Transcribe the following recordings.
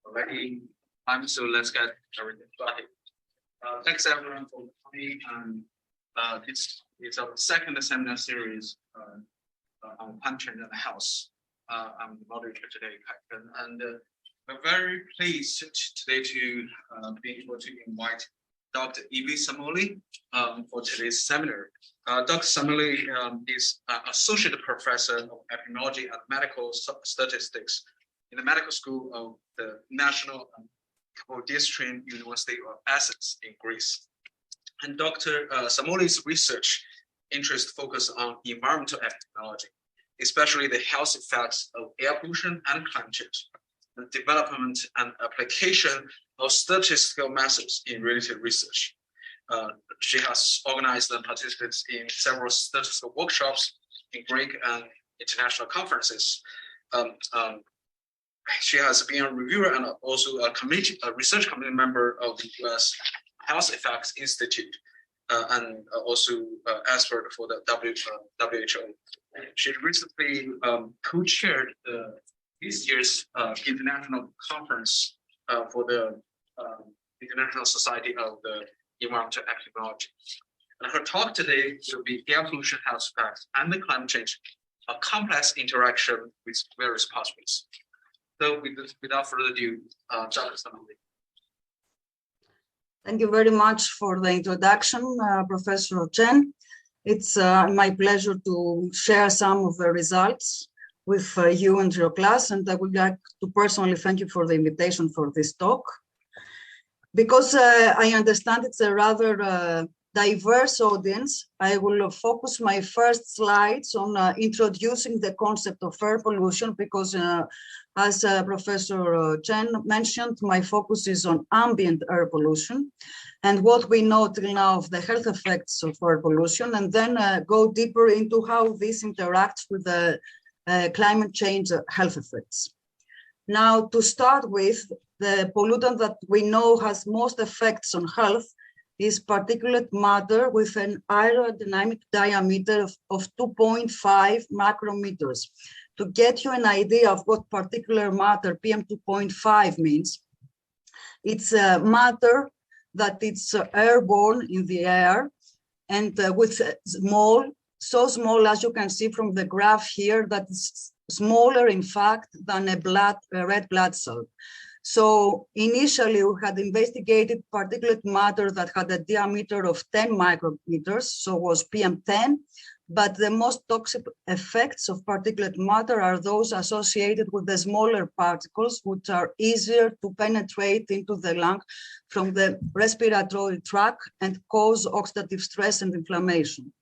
already time, so let's get everything started. Thanks everyone for coming, and this is our second seminar series on climate change and health. I'm the moderator today, Captain, and we're very pleased today to be able to invite Dr. Evi Samoli for today's seminar. Dr. Samoli is Associate Professor of Epidemiology and Medical Statistics in the Medical School of the National Kapodistrian University of Athens in Greece. And Dr. Samoli's research interests focus on environmental epidemiology, especially the health effects of air pollution and climate change, the development and application of statistical methods in related research. She has organized and participated in several statistical workshops in Greek and international conferences. She has been a reviewer and also a research committee member of the US Health Effects Institute, and also expert for the WHO. She recently co-chaired this year's international conference for the International Society of the Environmental Epidemiology. And her talk today will be air pollution health effects and the climate change, a complex interaction with various pathways. So without further ado, Dr. Samoli. Thank you very much for the introduction, Professor Chen. It's my pleasure to share some of the results with you and your class, and I would like to personally thank you for the invitation for this talk. Because I understand it's a rather diverse audience, I will focus my first slides on introducing the concept of air pollution, because as Professor Chen mentioned, my focus is on ambient air pollution and what we know till now of the health effects of air pollution, and then go deeper into how this interacts with the climate change health effects. Now, to start with, the pollutant that we know has most effects on health is particulate matter with an aerodynamic diameter of 2.5 micrometers. To get you an idea of what particulate matter, PM2.5, means, it's a matter that it's airborne in the air and with so small, as you can see from the graph here, that is smaller, in fact, than a red blood cell. So initially, we had investigated particulate matter that had a diameter of 10 micrometers, so was PM10, but the most toxic effects of particulate matter are those associated with the smaller particles, which are easier to penetrate into the lung from the respiratory tract and cause oxidative stress and inflammation.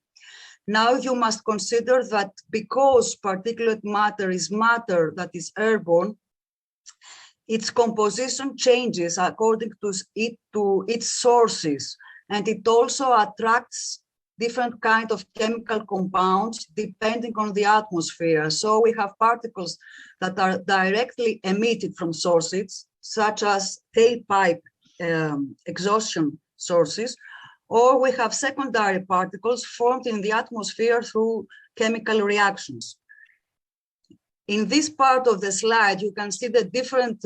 Now you must consider that because particulate matter is matter that is airborne, its composition changes according to its sources, and it also attracts different kinds of chemical compounds depending on the atmosphere. So we have particles that are directly emitted from sources, such as tailpipe exhaustion sources, or we have secondary particles formed in the atmosphere through chemical reactions. In this part of the slide, you can see the different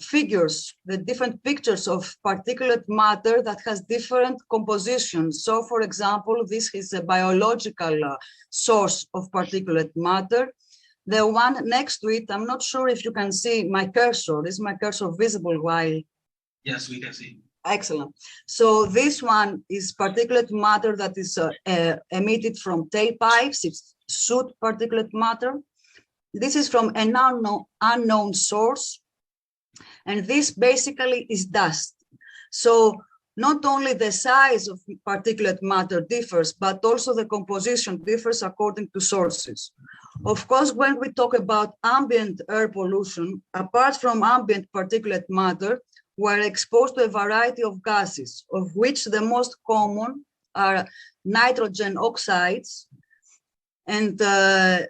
figures, the different pictures of particulate matter that has different compositions. So, for example, this is a biological source of particulate matter. The one next to it, I'm not sure if you can see my cursor. Is my cursor visible while? Yes, we can see. Excellent. So this one is particulate matter that is emitted from tailpipes. It's soot particulate matter. This is from an unknown source, and this basically is dust. So not only the size of particulate matter differs, but also the composition differs according to sources. Of course, when we talk about ambient air pollution, apart from ambient particulate matter, we're exposed to a variety of gases, of which the most common are nitrogen oxides and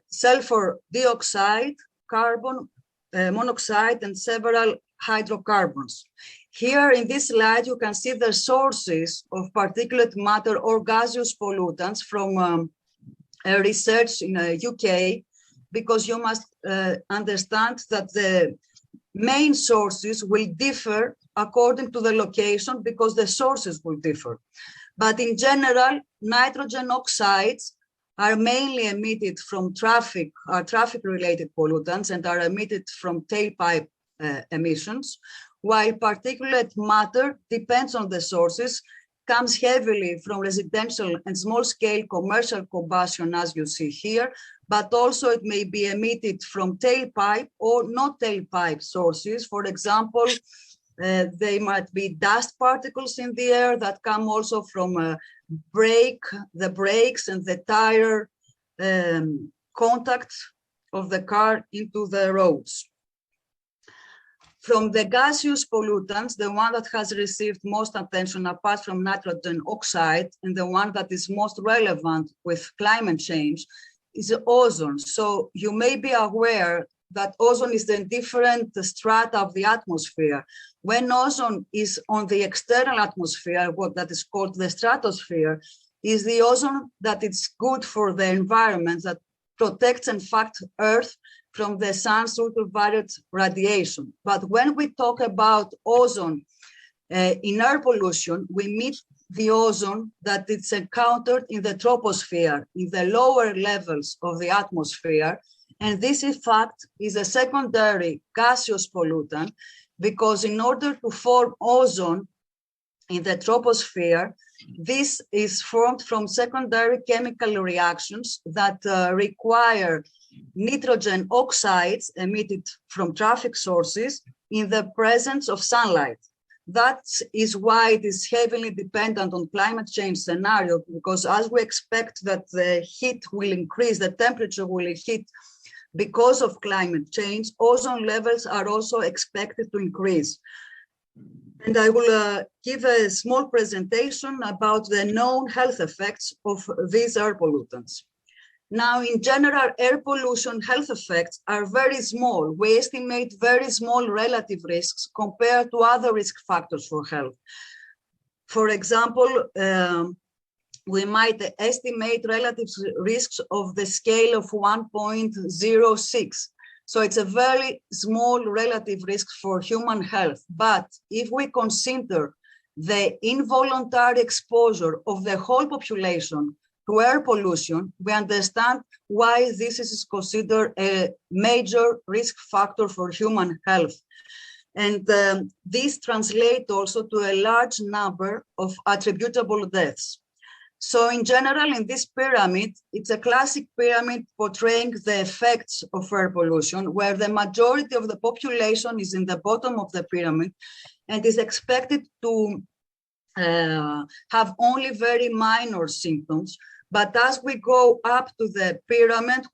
sulfur dioxide, carbon monoxide, and several hydrocarbons. Here in this slide, you can see the sources of particulate matter or gaseous pollutants from research in UK, because you must understand that the main sources will differ according to the location because the sources will differ. But in general, nitrogen oxides are mainly emitted from traffic-related pollutants and are emitted from tailpipe emissions, while particulate matter depends on the sources, comes heavily from residential and small-scale commercial combustion, as you see here, but also it may be emitted from tailpipe or not tailpipe sources. For example, they might be dust particles in the air that come also from the brakes and the tire contact of the car into the roads. From the gaseous pollutants, the one that has received most attention apart from nitrogen oxide and the one that is most relevant with climate change is ozone. So you may be aware that ozone is the different strata of the atmosphere. When ozone is on the external atmosphere, what that is called the stratosphere, is the ozone that is good for the environment, that protects, in fact, Earth from the sun's ultraviolet radiation. But when we talk about ozone in air pollution, we meet the ozone that is encountered in the troposphere, in the lower levels of the atmosphere. And this, in fact, is a secondary gaseous pollutant, because in order to form ozone in the troposphere, this is formed from secondary chemical reactions that require nitrogen oxides emitted from traffic sources in the presence of sunlight. That is why it is heavily dependent on climate change scenario, because as we expect that the heat will increase, the temperature will heat because of climate change, ozone levels are also expected to increase. And I will give a small presentation about the known health effects of these air pollutants. Now, in general, air pollution health effects are very small. We estimate very small relative risks compared to other risk factors for health. For example, we might estimate relative risks of the scale of 1.06. So it's a very small relative risk for human health. But if we consider the involuntary exposure of the whole population to air pollution, we understand why this is considered a major risk factor for human health. And this translates also to a large number of attributable deaths. So in general, in this pyramid, it's a classic pyramid portraying the effects of air pollution, where the majority of the population is in the bottom of the pyramid and is expected to have only very minor symptoms. But as we go up to the pyramid,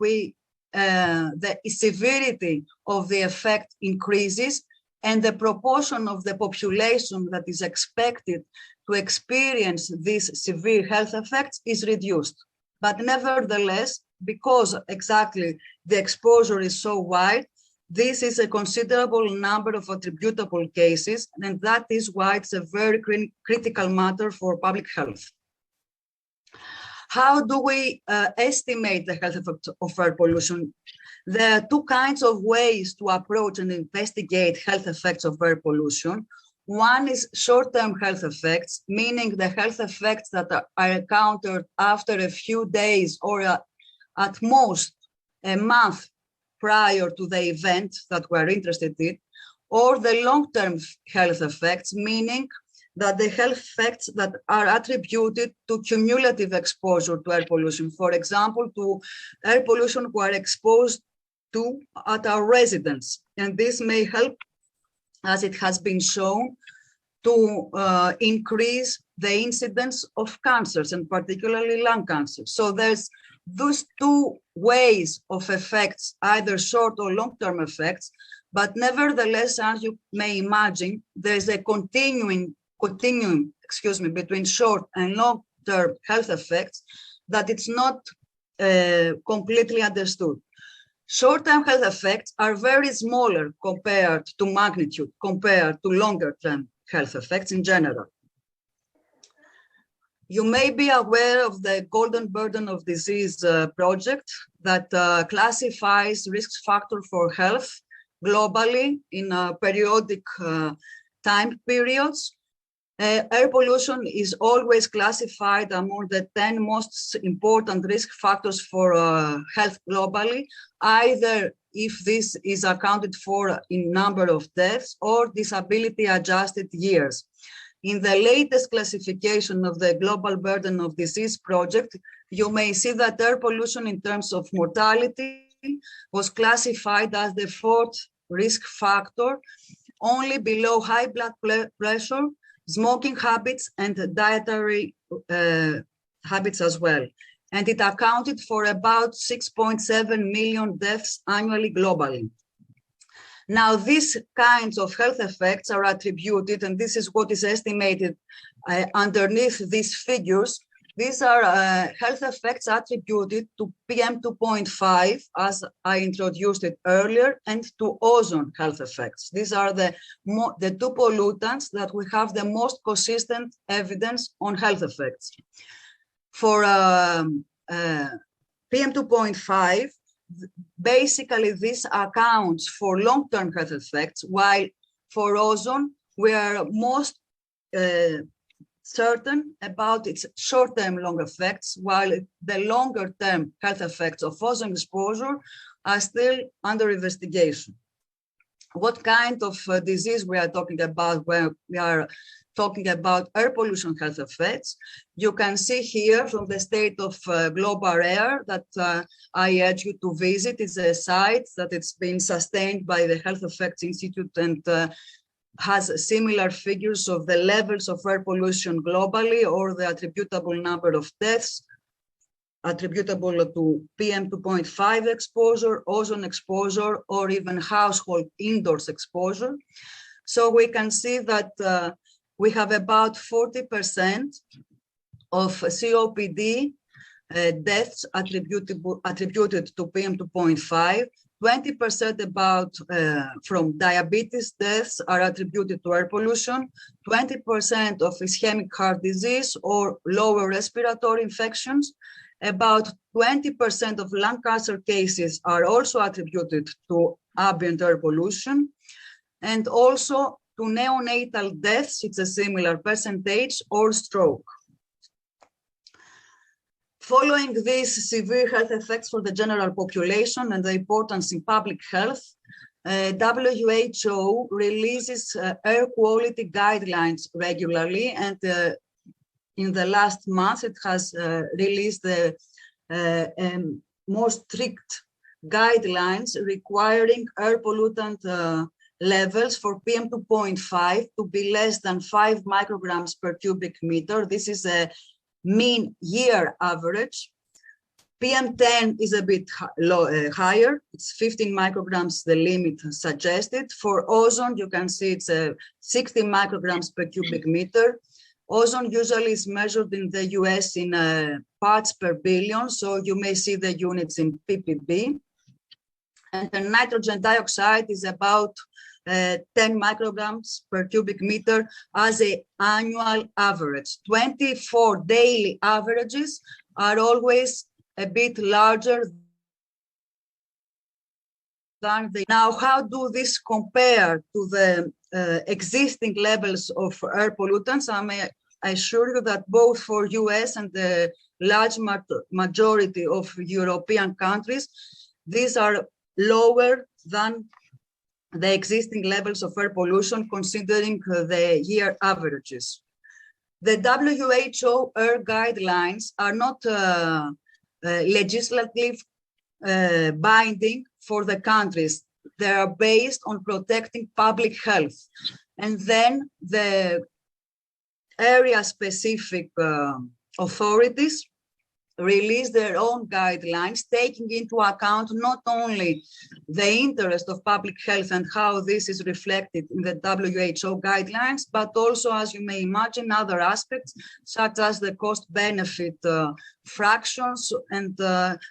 the severity of the effect increases, and the proportion of the population that is expected to experience these severe health effects is reduced. But nevertheless, because exactly the exposure is so wide, this is a considerable number of attributable cases, and that is why it's a very critical matter for public health. How do we estimate the health effect of air pollution? There are two kinds of ways to approach and investigate health effects of air pollution. One is short-term health effects, meaning the health effects that are encountered after a few days or at most a month prior to the event that we're interested in, or the long-term health effects, meaning that the health effects that are attributed to cumulative exposure to air pollution, for example, to air pollution who are exposed to at our residence. And this may help, as it has been shown, to increase the incidence of cancers, and particularly lung cancer. So there's those two ways of effects, either short or long-term effects, but nevertheless, as you may imagine, there's a continuum between short and long-term health effects that it's not completely understood. Short-term health effects are very smaller compared to magnitude, compared to longer-term health effects in general. You may be aware of the Golden Burden of Disease project that classifies risk factor for health globally in periodic time periods. Air pollution is always classified among the 10 most important risk factors for health globally, either if this is accounted for in number of deaths or disability adjusted years. In the latest classification of the Global Burden of Disease project, you may see that air pollution in terms of mortality was classified as the 4th risk factor, only below high blood pressure, smoking habits, and dietary habits as well. And it accounted for about 6.7 million deaths annually globally. Now, these kinds of health effects are attributed, and this is what is estimated underneath these figures. These are health effects attributed to PM2.5, as I introduced it earlier, and to ozone health effects. These are the two pollutants that we have the most consistent evidence on health effects. For PM2.5, basically this accounts for long-term health effects, while for ozone, we are most certain about its short-term long effects, while the longer-term health effects of ozone exposure are still under investigation. What kind of disease we are talking about when we are talking about air pollution health effects? You can see here from the state of global air that I urge you to visit. It's a site that it's been sustained by the Health Effects Institute and has similar figures of the levels of air pollution globally or the attributable number of deaths attributable to PM2.5 exposure, ozone exposure, or even household indoors exposure. So we can see that we have about 40% of COPD deaths attributed to PM2.5, 20% about from diabetes deaths are attributed to air pollution, 20% of ischemic heart disease or lower respiratory infections, about 20% of lung cancer cases are also attributed to ambient air pollution, and also to neonatal deaths, it's a similar percentage, or stroke. Following these severe health effects for the general population and the importance in public health, WHO releases air quality guidelines regularly, and in the last month it has released the more strict guidelines requiring air pollutant levels for PM2.5 to be less than 5 micrograms per cubic meter. This is a mean year average. PM10 is a bit higher. It's 15 micrograms, the limit suggested. For ozone, you can see it's 60 micrograms per cubic meter. Ozone usually is measured in the US in parts per billion, so you may see the units in ppb. And the nitrogen dioxide is about 10 micrograms per cubic meter as an annual average. 24 daily averages are always a bit larger than the. Now, how do this compare to the existing levels of air pollutants? I may assure you that both for US and the large majority of European countries, these are lower than the existing levels of air pollution, considering the year averages. The WHO air guidelines are not legislative binding for the countries. They are based on protecting public health. And then the area-specific authorities release their own guidelines, taking into account not only the interest of public health and how this is reflected in the WHO guidelines, but also, as you may imagine, other aspects such as the cost-benefit fractions and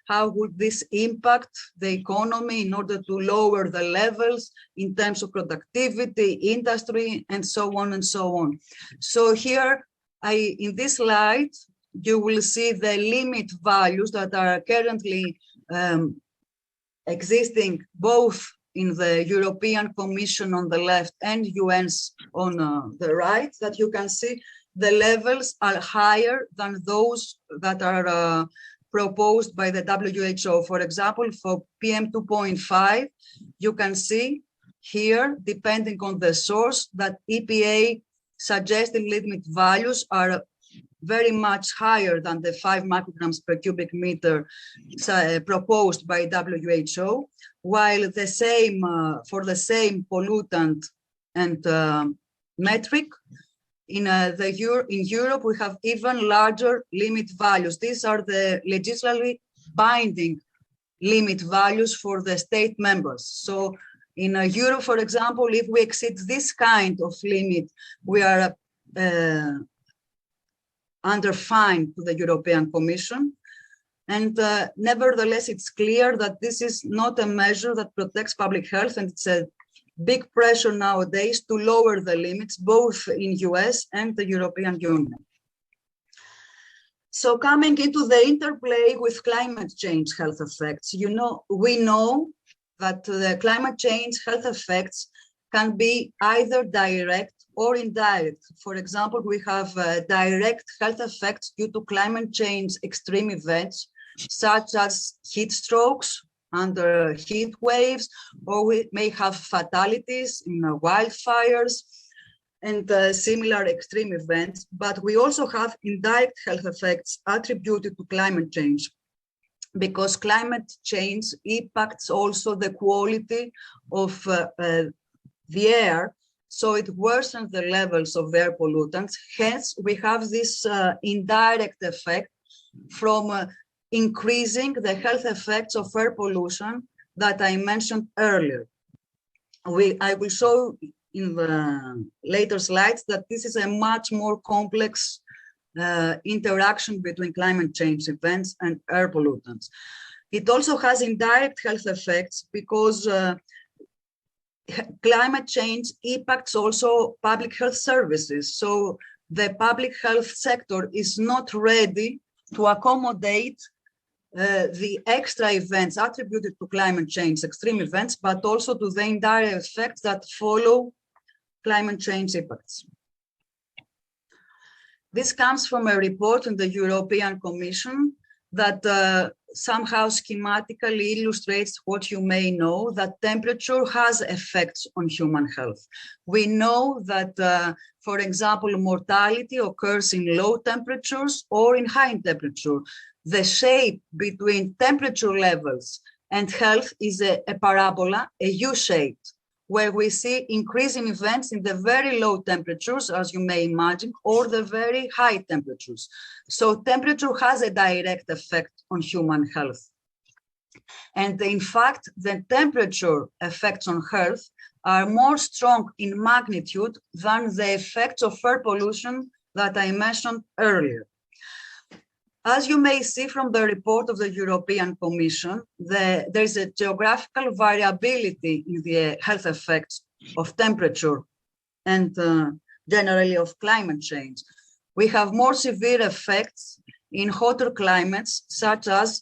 how would this impact the economy in order to lower the levels in terms of productivity, industry, and so on and so on. So here, in this slide, you will see the limit values that are currently existing both in the European Commission on the left and UN's on the right, that you can see the levels are higher than those that are proposed by the WHO. For example, for PM 2.5, you can see here, depending on the source, that EPA suggested limit values are very much higher than the 5 micrograms per cubic meter proposed by WHO, while the same for the same pollutant and metric, in Europe, we have even larger limit values. These are the legislatively binding limit values for the state members. So in Europe, for example, if we exceed this kind of limit, we are under fine to the European Commission. And nevertheless, it's clear that this is not a measure that protects public health, and it's a big pressure nowadays to lower the limits, both in US and the European Union. So coming into the interplay with climate change health effects, we know that the climate change health effects can be either direct or indirect. For example, we have direct health effects due to climate change extreme events, such as heat strokes under heat waves, or we may have fatalities in wildfires and similar extreme events. But we also have indirect health effects attributed to climate change, because climate change impacts also the quality of the air, so it worsens the levels of air pollutants. Hence, we have this indirect effect from increasing the health effects of air pollution that I mentioned earlier. I will show in the later slides that this is a much more complex interaction between climate change events and air pollutants. It also has indirect health effects because climate change impacts also public health services. So the public health sector is not ready to accommodate the extra events attributed to climate change, extreme events, but also to the indirect effects that follow climate change impacts. This comes from a report in the European Commission that somehow schematically illustrates what you may know, that temperature has effects on human health. We know that, for example, mortality occurs in low temperatures or in high temperature. The shape between temperature levels and health is a parabola, a U-shaped, where we see increasing events in the very low temperatures, as you may imagine, or the very high temperatures. So temperature has a direct effect on human health. And in fact, the temperature effects on health are more strong in magnitude than the effects of air pollution that I mentioned earlier. As you may see from the report of the European Commission, there's a geographical variability in the health effects of temperature and generally of climate change. We have more severe effects in hotter climates, such as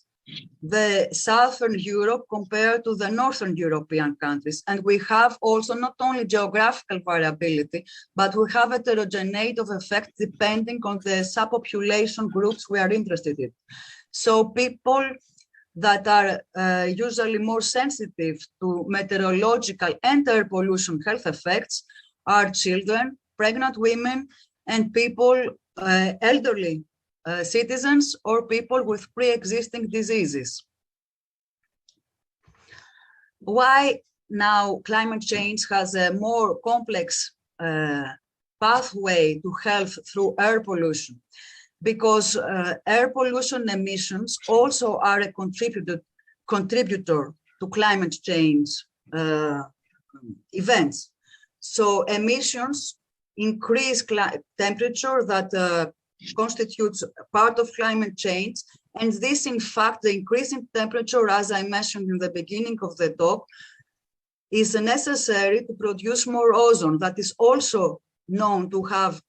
the Southern Europe compared to the Northern European countries. And we have also not only geographical variability, but we have heterogeneity of effect depending on the subpopulation groups we are interested in. So people that are usually more sensitive to meteorological and air pollution health effects are children, pregnant women, and people, elderly citizens, or people with pre-existing diseases. Why now climate change has a more complex pathway to health through air pollution? Because air pollution emissions also are a contributor to climate change events. So emissions increase temperature that constitutes part of climate change. And this, in fact, the increase in temperature, as I mentioned in the beginning of the talk, is necessary to produce more ozone that is also known to have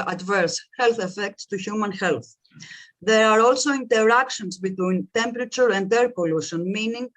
adverse health effects to human health. There are also interactions between temperature and air pollution, meaning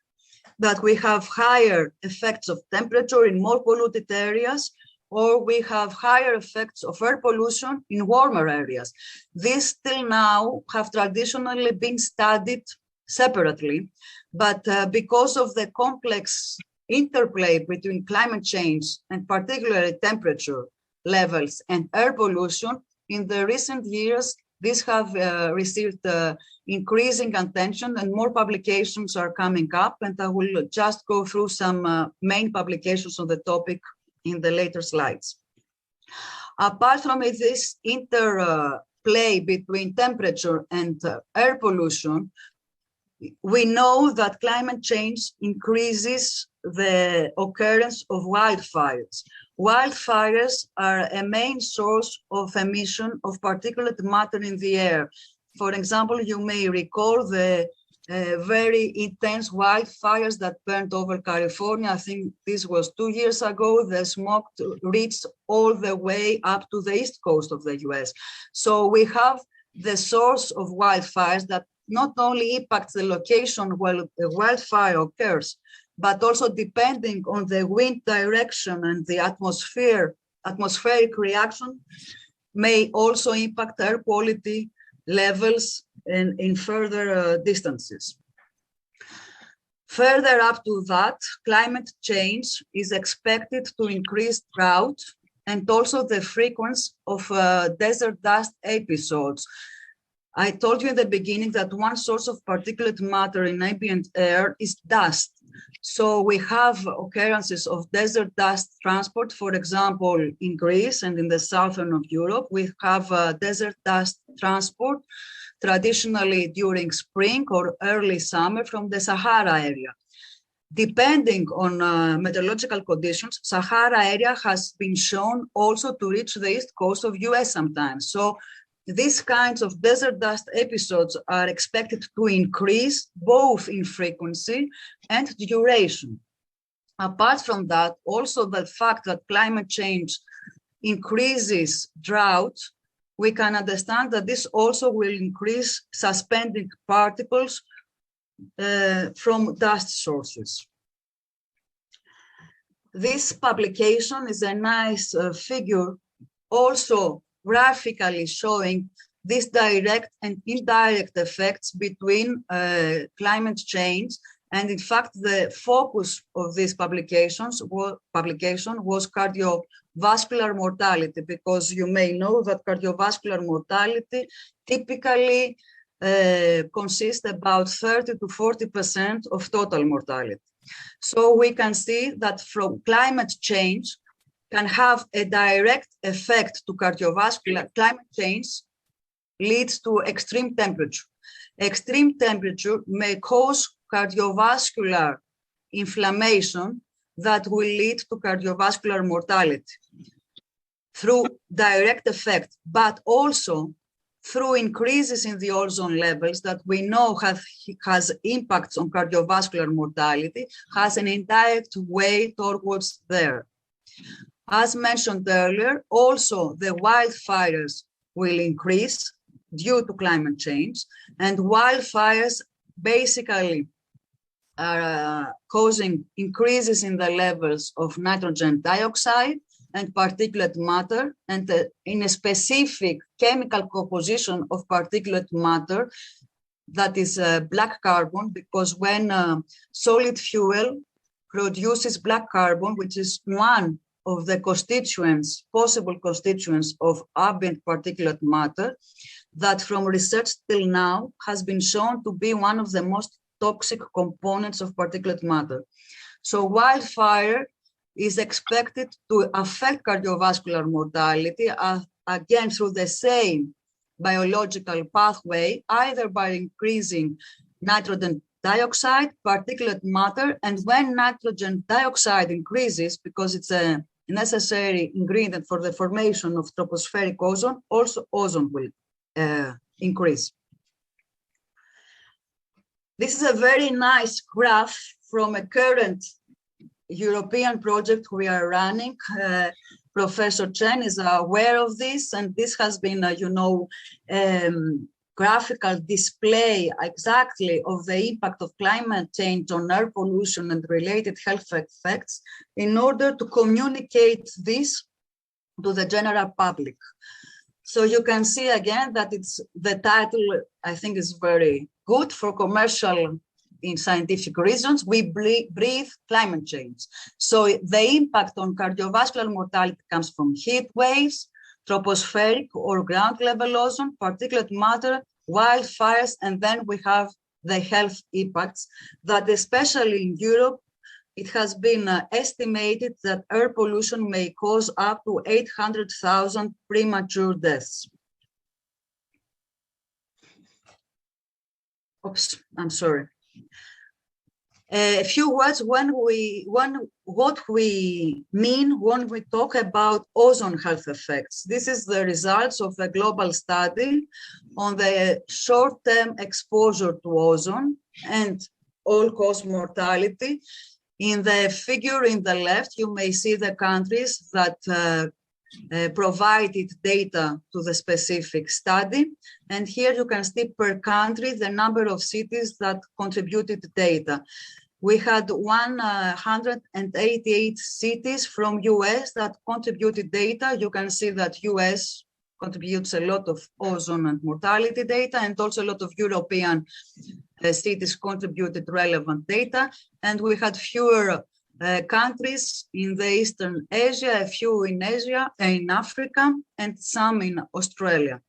that we have higher effects of temperature in more polluted areas, or we have higher effects of air pollution in warmer areas. These till now have traditionally been studied separately, but because of the complex interplay between climate change and particularly temperature levels and air pollution, in the recent years, these have received increasing attention and more publications are coming up, and I will just go through some main publications on the topic in the later slides. Apart from this interplay between temperature and air pollution, we know that climate change increases the occurrence of wildfires. Wildfires are a main source of emission of particulate matter in the air. For example, you may recall the very intense wildfires that burned over California. I think this was 2 years ago. The smoke reached all the way up to the east coast of the US. So we have the source of wildfires that not only impacts the location where the wildfire occurs, but also depending on the wind direction and the atmospheric reaction may also impact air quality levels in further distances. Further up to that, climate change is expected to increase drought and also the frequency of desert dust episodes. I told you in the beginning that one source of particulate matter in ambient air is dust. So we have occurrences of desert dust transport, for example, in Greece and in the southern of Europe. We have desert dust transport traditionally during spring or early summer from the Sahara area. Depending on meteorological conditions, Sahara area has been shown also to reach the east coast of US sometimes. So these kinds of desert dust episodes are expected to increase both in frequency and duration. Apart from that, also the fact that climate change increases drought, we can understand that this also will increase suspending particles from dust sources. This publication is a nice figure also graphically showing these direct and indirect effects between climate change. And in fact, the focus of this publication was cardiovascular mortality, because you may know that cardiovascular mortality typically consists about 30 to 40% of total mortality. So we can see that from climate change can have a direct effect to cardiovascular. Climate change leads to extreme temperature. Extreme temperature may cause cardiovascular inflammation that will lead to cardiovascular mortality through direct effect, but also through increases in the ozone levels that we know has impacts on cardiovascular mortality, has an indirect way towards there. As mentioned earlier, also the wildfires will increase due to climate change, and wildfires basically are causing increases in the levels of nitrogen dioxide and particulate matter, and in a specific chemical composition of particulate matter that is black carbon, because when solid fuel produces black carbon, which is one of the constituents, possible constituents of ambient particulate matter, that from research till now has been shown to be one of the most toxic components of particulate matter. So wildfire is expected to affect cardiovascular mortality, again through the same biological pathway, either by increasing nitrogen dioxide, particulate matter, and when nitrogen dioxide increases, because it's a necessary ingredient for the formation of tropospheric ozone, also ozone will increase. This is a very nice graph from a current European project we are running. Professor Chen is aware of this, and this has been, graphical display exactly of the impact of climate change on air pollution and related health effects in order to communicate this to the general public. So you can see again that it's the title, I think, is very good for commercial in scientific reasons. We breathe climate change. So the impact on cardiovascular mortality comes from heat waves, tropospheric or ground level ozone, particulate matter, wildfires, and then we have the health impacts that, especially in Europe, it has been estimated that air pollution may cause up to 800,000 premature deaths. Oops, I'm sorry. A few words what we mean when we talk about ozone health effects. This is the results of a global study on the short-term exposure to ozone and all-cause mortality. In the figure in the left, you may see the countries that provided data to the specific study. And here you can see per country the number of cities that contributed data. We had 188 cities from US that contributed data. You can see that US contributes a lot of ozone and mortality data, and also a lot of European cities contributed relevant data. And we had fewer countries in the Eastern Asia, a few in Asia, in Africa, and some in Australia.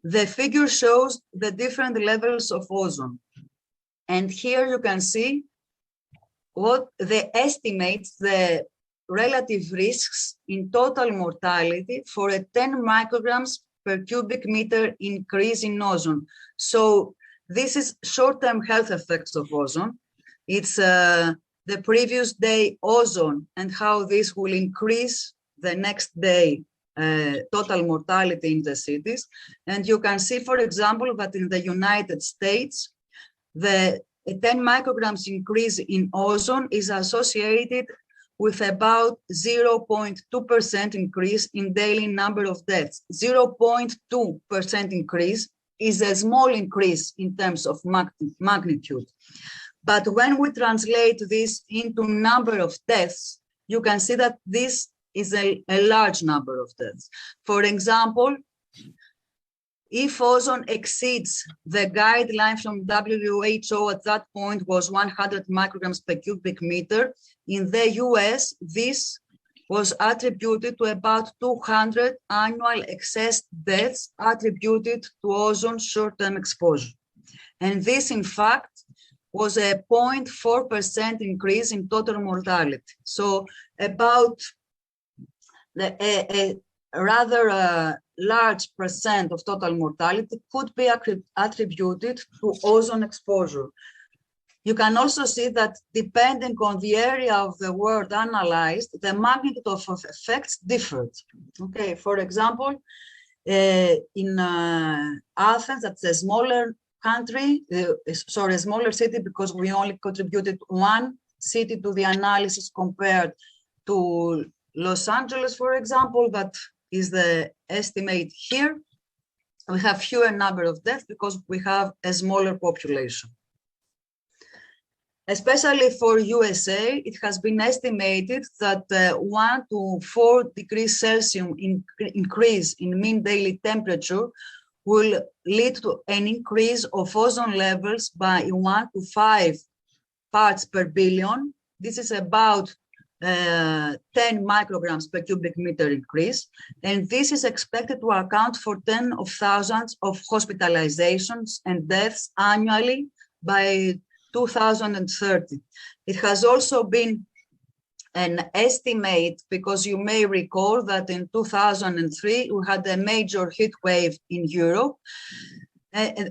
The figure shows the different levels of ozone. And here you can see what they estimate the relative risks in total mortality for a 10 micrograms per cubic meter increase in ozone. So this is short-term health effects of ozone. It's the previous day ozone and how this will increase the next day total mortality in the cities. And you can see, for example, that in the United States, the 10 micrograms increase in ozone is associated with about 0.2% increase in daily number of deaths. 0.2% increase is a small increase in terms of magnitude. But when we translate this into number of deaths, you can see that this is a large number of deaths. For example, if ozone exceeds the guideline from WHO at that point was 100 micrograms per cubic meter, in the US, this was attributed to about 200 annual excess deaths attributed to ozone short-term exposure. And this, in fact, was a 0.4% increase in total mortality. So about a rather large percent of total mortality could be attributed to ozone exposure. You can also see that depending on the area of the world analyzed, the magnitude of effects differed. Okay, for example, in Athens, that's a smaller country, sorry, a smaller city, because we only contributed one city to the analysis compared to Los Angeles, for example, that is the estimate here. We have fewer number of deaths because we have a smaller population. Especially for USA, it has been estimated that 1 to 4 degrees Celsius increase in mean daily temperature will lead to an increase of ozone levels by 1 to 5 parts per billion. This is about 10 micrograms per cubic meter increase. And this is expected to account for tens of thousands of hospitalizations and deaths annually by 2030. It has also been an estimate, because you may recall that in 2003, we had a major heat wave in Europe,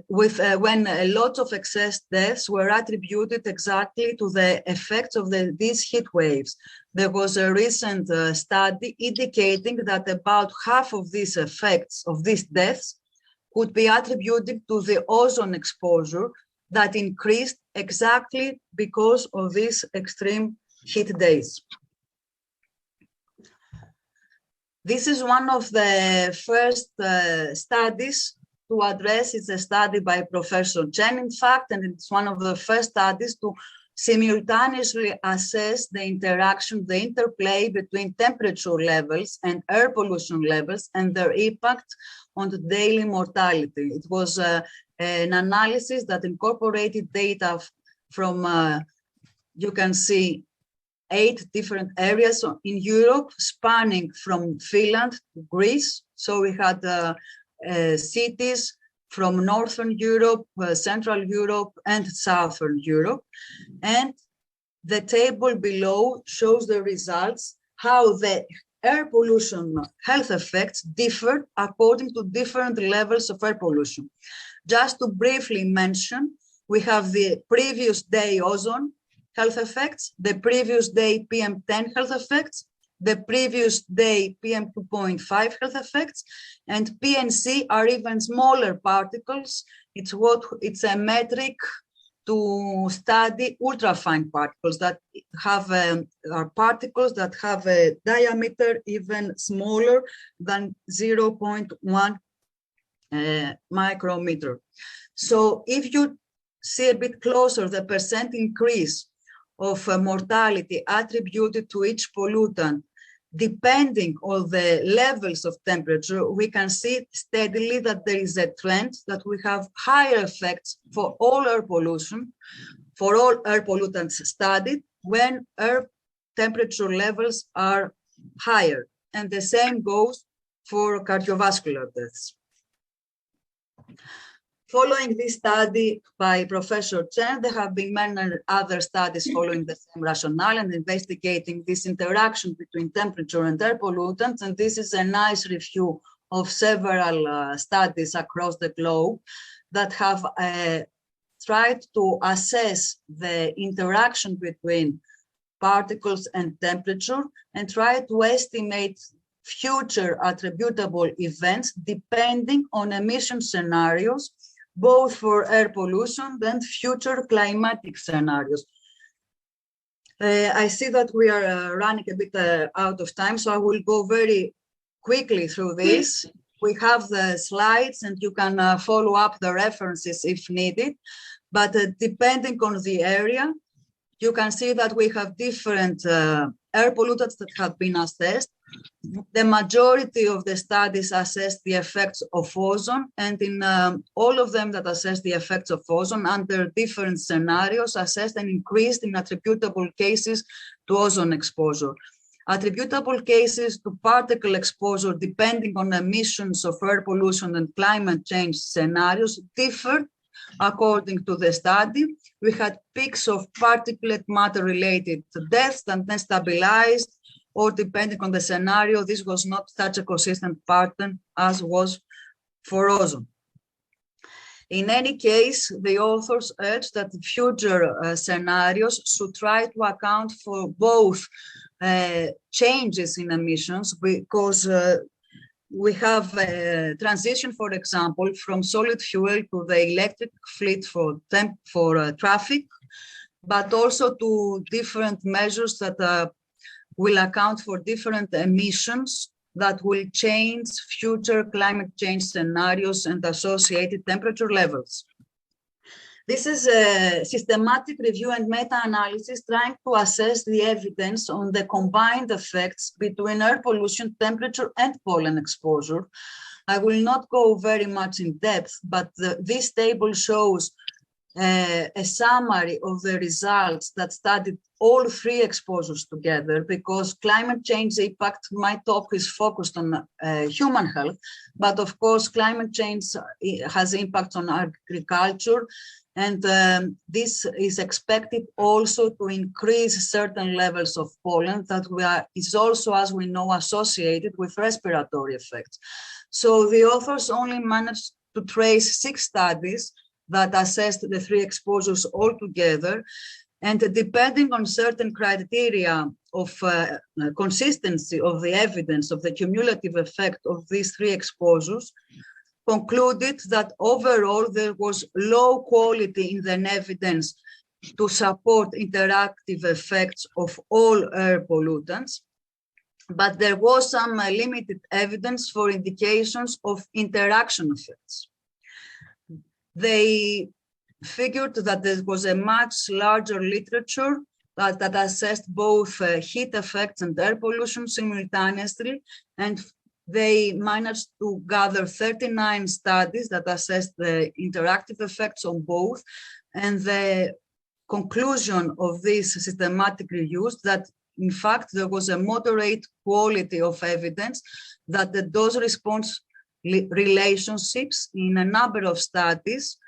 when a lot of excess deaths were attributed exactly to the effects of these heat waves. There was a recent study indicating that about half of these effects of these deaths could be attributed to the ozone exposure that increased exactly because of these extreme heat days. This is one of the first studies to address is a study by Professor Chen, in fact, and it's one of the first studies to simultaneously assess the interaction, the interplay between temperature levels and air pollution levels and their impact on the daily mortality. It was an analysis that incorporated data from, you can see, 8 different areas in Europe, spanning from Finland to Greece. So we had cities from Northern Europe, Central Europe, and Southern Europe. And the table below shows the results, how the air pollution health effects differed according to different levels of air pollution. Just to briefly mention, we have the previous day ozone health effects, the previous day PM10 health effects, the previous day PM2.5 health effects, and PNC are even smaller particles. It's a metric to study ultrafine particles that have are particles that have a diameter even smaller than 0.1 micrometer. So if you see a bit closer the percent increase of mortality attributed to each pollutant, depending on the levels of temperature, we can see steadily that there is a trend that we have higher effects for all air pollution, for all air pollutants studied when air temperature levels are higher. And the same goes for cardiovascular deaths. Following this study by Professor Chen, there have been many other studies following the same rationale and investigating this interaction between temperature and air pollutants. And this is a nice review of several studies across the globe that have tried to assess the interaction between particles and temperature and try to estimate future attributable events depending on emission scenarios, both for air pollution and future climatic scenarios. I see that we are running a bit out of time, so I will go very quickly through this. We have the slides and you can follow up the references if needed, but depending on the area, you can see that we have different air pollutants that have been assessed. The majority of the studies assessed the effects of ozone, and in all of them that assessed the effects of ozone under different scenarios, assessed an increase in attributable cases to ozone exposure. Attributable cases to particle exposure, depending on emissions of air pollution and climate change scenarios, differed according to the study. We had peaks of particulate matter related to deaths and then stabilized, or depending on the scenario, this was not such a consistent pattern as was for ozone. In any case, the authors urged that future scenarios should try to account for both changes in emissions, because we have a transition, for example, from solid fuel to the electric fleet for traffic, but also to different measures that will account for different emissions that will change future climate change scenarios and associated temperature levels. This is a systematic review and meta-analysis trying to assess the evidence on the combined effects between air pollution, temperature, and pollen exposure. I will not go very much in depth, but this table shows a summary of the results that studied all 3 exposures together, because climate change impact, my talk is focused on human health, but of course climate change has impact on agriculture, and this is expected also to increase certain levels of pollen that is also, as we know, associated with respiratory effects. So the authors only managed to trace 6 studies that assessed the 3 exposures altogether, and depending on certain criteria of consistency of the evidence of the cumulative effect of these 3 exposures, concluded that overall there was low quality in the evidence to support interactive effects of all air pollutants, but there was some limited evidence for indications of interaction effects. they figured that there was a much larger literature that assessed both heat effects and air pollution simultaneously, and they managed to gather 39 studies that assessed the interactive effects on both, and the conclusion of this systematic reviews that in fact there was a moderate quality of evidence that the dose response relationships in a number of studies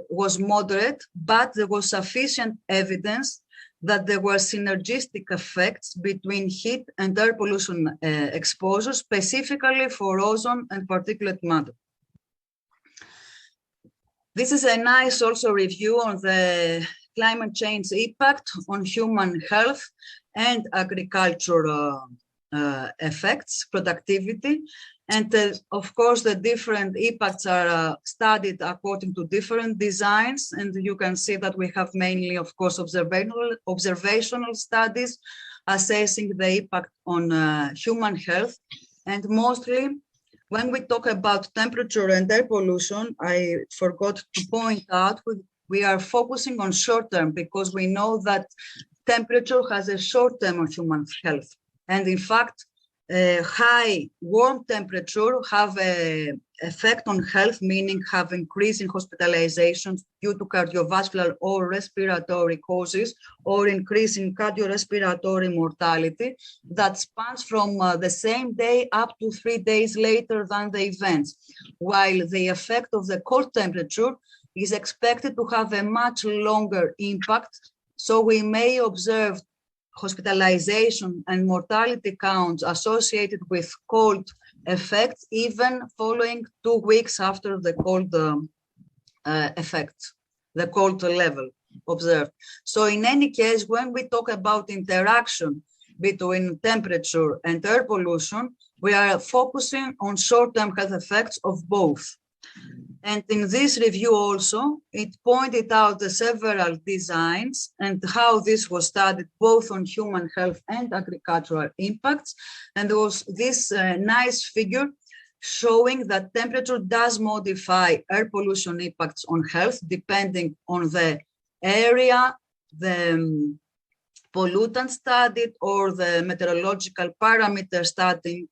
was moderate, but there was sufficient evidence that there were synergistic effects between heat and air pollution exposure, specifically for ozone and particulate matter. This is a nice also review on the climate change impact on human health and agricultural effects, productivity. And of course, the different impacts are studied according to different designs. And you can see that we have mainly, of course, observational studies assessing the impact on human health. And mostly, when we talk about temperature and air pollution, I forgot to point out, we are focusing on short term because we know that temperature has a short term on human health. And in fact, high warm temperature have an effect on health, meaning have increase in hospitalizations due to cardiovascular or respiratory causes, or increase in cardiorespiratory mortality that spans from the same day up to 3 days later than the events, while the effect of the cold temperature is expected to have a much longer impact. So we may observe hospitalization and mortality counts associated with cold effects even following 2 weeks after the cold effect, the cold level observed. So in any case, when we talk about interaction between temperature and air pollution, we are focusing on short-term health effects of both. And in this review also, it pointed out the several designs and how this was studied both on human health and agricultural impacts. And there was this nice figure showing that temperature does modify air pollution impacts on health depending on the area, the pollutant studied, or the meteorological parameter studied,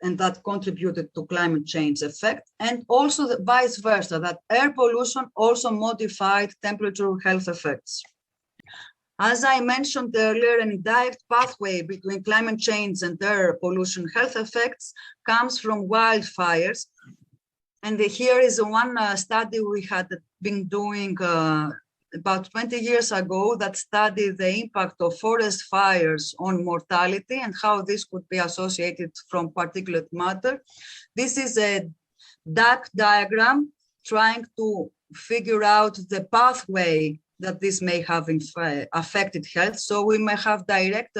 and that contributed to climate change effect, and also the vice versa, that air pollution also modified temperature health effects. As I mentioned earlier, an indirect pathway between climate change and air pollution health effects comes from wildfires. And here is one study we had been doing about 20 years ago that studied the impact of forest fires on mortality and how this could be associated from particulate matter. This is a dark diagram trying to figure out the pathway that this may have affected health. So we may have direct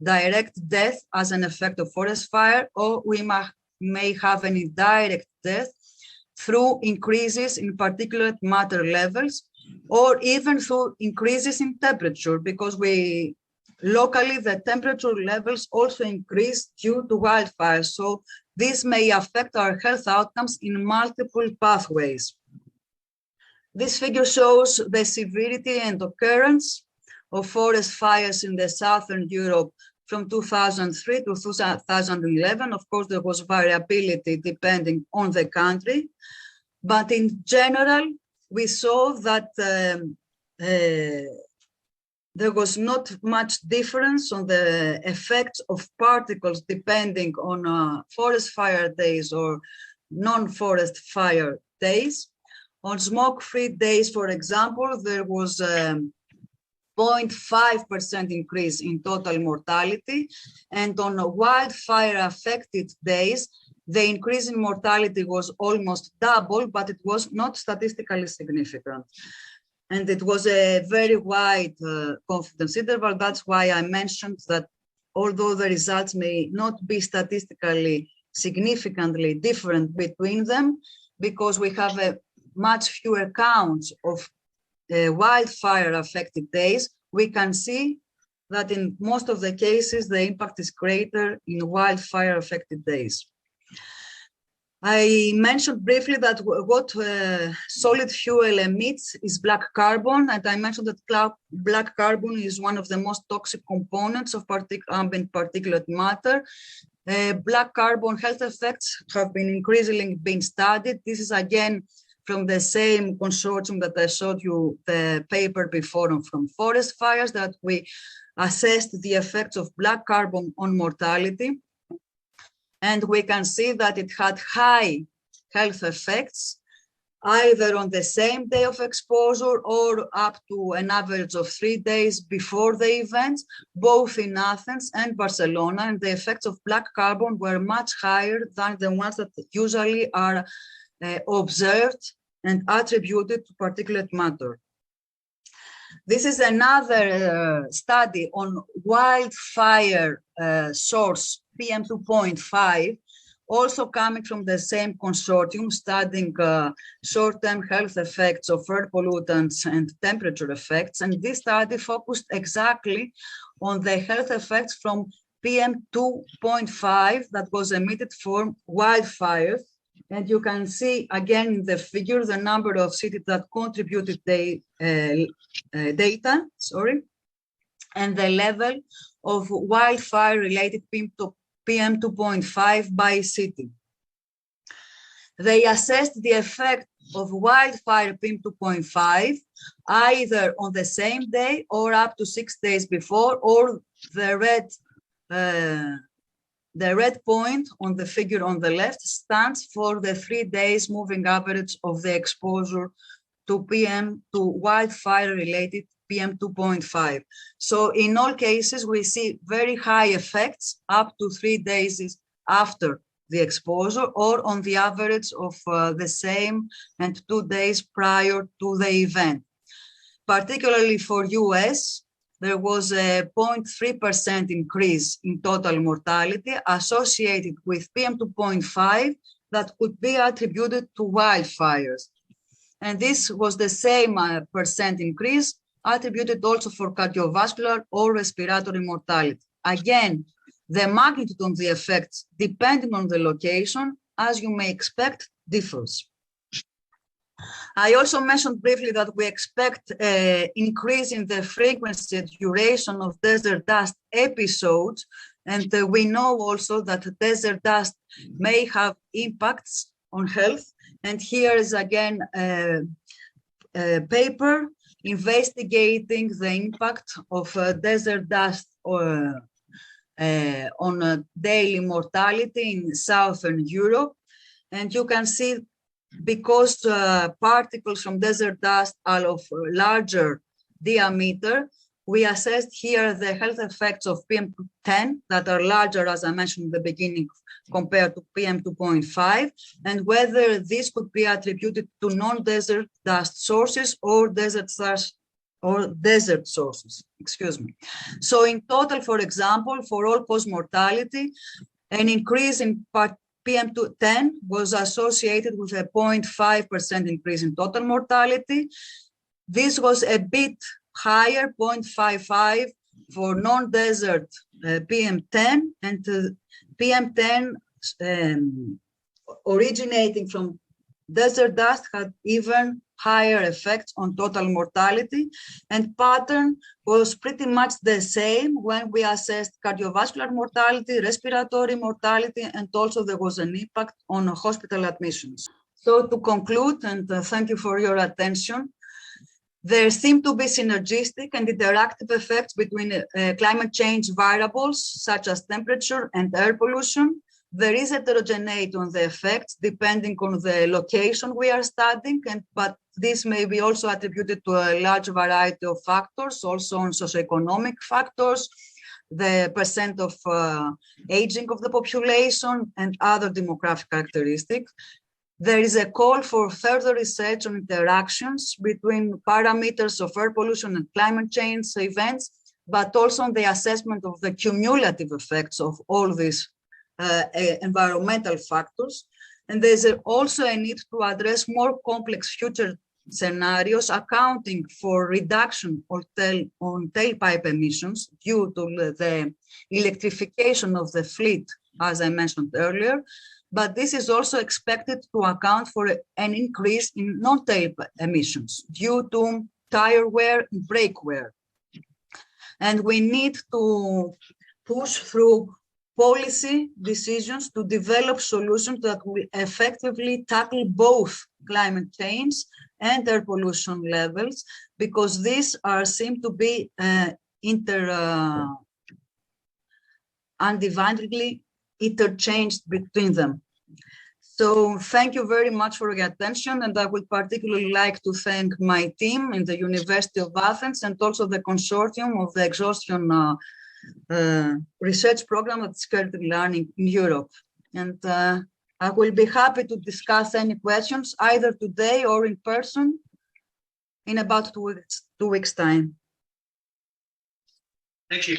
death as an effect of forest fire, or we may have an indirect death through increases in particulate matter levels, or even through increases in temperature, because locally the temperature levels also increase due to wildfires. So this may affect our health outcomes in multiple pathways. This figure shows the severity and occurrence of forest fires in the southern Europe from 2003 to 2011. Of course, there was variability depending on the country, but in general, we saw that there was not much difference on the effects of particles depending on forest fire days or non-forest fire days. On smoke-free days, for example, there was 0.5% increase in total mortality, and on wildfire-affected days, the increase in mortality was almost double, but it was not statistically significant. And it was a very wide confidence interval. That's why I mentioned that although the results may not be statistically significantly different between them, because we have a much fewer counts of wildfire-affected days, we can see that in most of the cases, the impact is greater in wildfire-affected days. I mentioned briefly that what solid fuel emits is black carbon, and I mentioned that black carbon is one of the most toxic components of ambient particulate matter. Black carbon health effects have been increasingly being studied. This is again from the same consortium that I showed you the paper before from forest fires, that we assessed the effects of black carbon on mortality. And we can see that it had high health effects, either on the same day of exposure or up to an average of 3 days before the events, both in Athens and Barcelona. And the effects of black carbon were much higher than the ones that usually are observed and attributed to particulate matter. This is another study on wildfire source PM2.5, also coming from the same consortium, studying short-term health effects of air pollutants and temperature effects. And this study focused exactly on the health effects from PM2.5 that was emitted from wildfires. And you can see again in the figure the number of cities that contributed the data, and the level of wildfire-related PM2.5 by city. They assessed the effect of wildfire PM2.5 either on the same day or up to 6 days before, or the red point on the figure on the left stands for the 3 days moving average of the exposure to wildfire-related PM2.5. So in all cases, we see very high effects up to 3 days after the exposure, or on the average of the same and 2 days prior to the event. Particularly for US, there was a 0.3% increase in total mortality associated with PM2.5 that could be attributed to wildfires. And this was the same percent increase attributed also for cardiovascular or respiratory mortality. Again, the magnitude of the effects, depending on the location, as you may expect, differs. I also mentioned briefly that we expect an increase in the frequency and duration of desert dust episodes, and we know also that desert dust may have impacts on health. And here is again a paper investigating the impact of desert dust on daily mortality in Southern Europe. And you can see, because particles from desert dust are of larger diameter, we assessed here the health effects of PM10 that are larger, as I mentioned in the beginning, compared to PM2.5, and whether this could be attributed to non-desert dust sources or desert sources, excuse me. So in total, for example, for all-cause mortality, an increase in PM10 was associated with a 0.5% increase in total mortality. This was a bit higher, 0.55 for non-desert PM10, and PM10 originating from desert dust had even higher effects on total mortality, and pattern was pretty much the same when we assessed cardiovascular mortality, respiratory mortality, and also there was an impact on hospital admissions. So to conclude, and thank you for your attention, there seem to be synergistic and interactive effects between climate change variables such as temperature and air pollution. There is heterogeneity on the effects depending on the location we are studying, but this may be also attributed to a large variety of factors, also on socioeconomic factors, the percent of aging of the population, and other demographic characteristics. There is a call for further research on interactions between parameters of air pollution and climate change events, but also on the assessment of the cumulative effects of all these environmental factors. And there's also a need to address more complex future scenarios accounting for reduction on tailpipe emissions due to the electrification of the fleet, as I mentioned earlier, but this is also expected to account for an increase in non-tailpipe emissions due to tire wear and brake wear. And we need to push through policy decisions to develop solutions that will effectively tackle both climate change and air pollution levels, because these seem to be undividedly interchanged between them. So thank you very much for your attention, and I would particularly like to thank my team in the University of Athens and also the consortium of the exhaustion research program at Skeletal Learning in Europe. And I will be happy to discuss any questions either today or in person in about 2 weeks' time. Thank you.